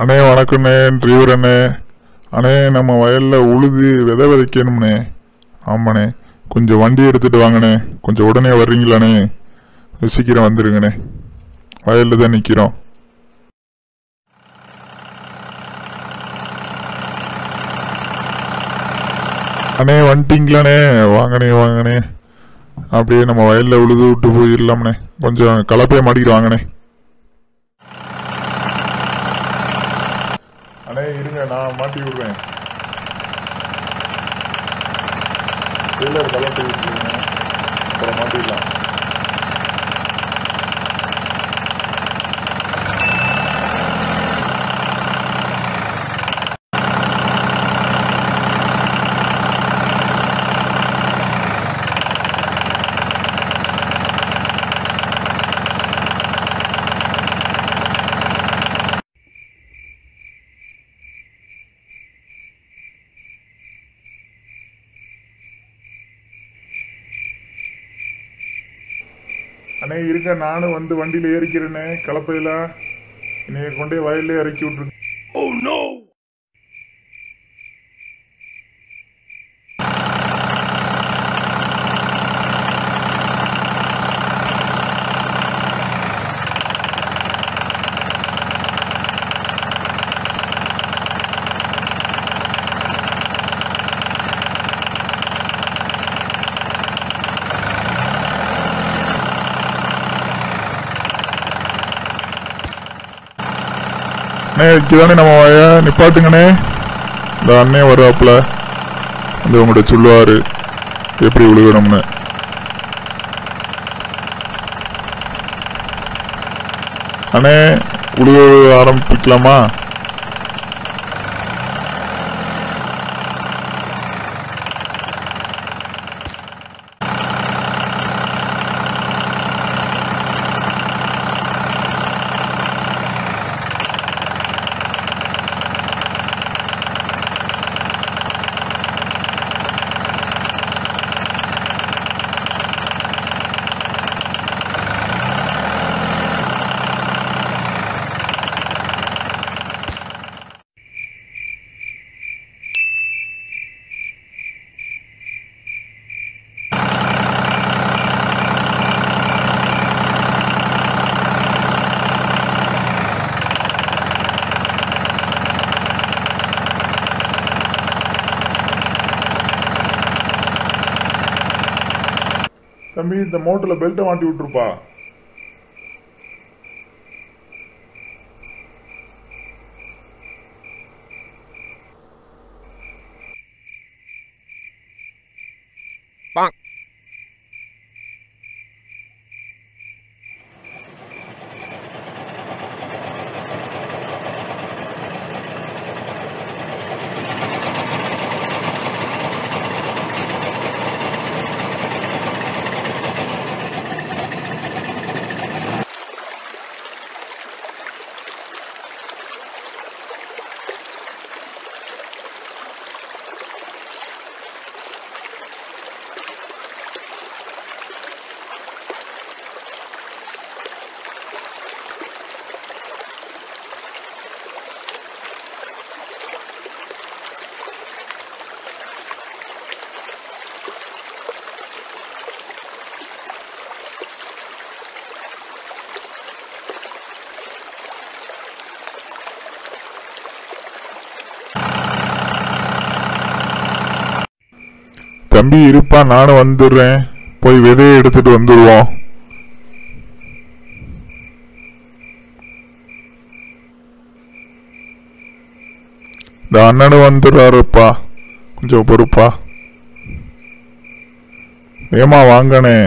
அண்ணே வணக்கண்ணே, டிரைவர் அண்ணே. அண்ணே நம்ம வயலில் உழுது விதை விதைக்கணும்ண்ணே. ஆமாண்ணே, கொஞ்சம் வண்டி எடுத்துகிட்டு வாங்கண்ணே. கொஞ்சம் உடனே வர்றீங்களாண்ணே? சீக்கிரம் வந்துருங்கண்ணே, வயலில் தான் நிற்கிறோம். அண்ணே வந்துட்டீங்களாண்ணே? வாங்கண்ணே வாங்கண்ணே, அப்படியே நம்ம வயலில் உழுது விட்டு போயிடலாம்ண்ணே. கொஞ்சம் கலப்பையை மாட்டிக்கிட்டு வாங்கண்ணே. அண்ணே இருங்க, நான் மாட்டி விடுறேன். டெய்லர் கலப்பை விட்டுருங்க, அப்புறம் மாட்டிடலாம். அண்ணே இருக்க, நானும் வந்து வண்டியில் ஏறிக்கிறேனே. கலப்பையில் இன்னைக்கு கொண்டே வயல்ல இறக்கி விட்டுருக்கு. Oh no! அண்ணே இதுதானே நம்ம வய, நிப்பாட்டுங்கண்ணே. இந்த அண்ணே வர்றாப்புல வந்து உங்கள்கிட்ட சொல்லுவார் எப்படி விழுகணும்னு. அண்ணே விழுக ஆரம்பிக்கலாமா? தம்பி, இந்த மோட்டரில் பெல்ட்டை மாட்டி விட்டுருப்பா. தம்பி இருப்பா, நானும் வந்துடுறேன். போய் விதையை எடுத்துட்டு வந்துடுவோம். இந்த அண்ணனும் வந்துடுறாருப்பா, கொஞ்சம் பொறுப்பா. ஏமா வாங்கண்ணே.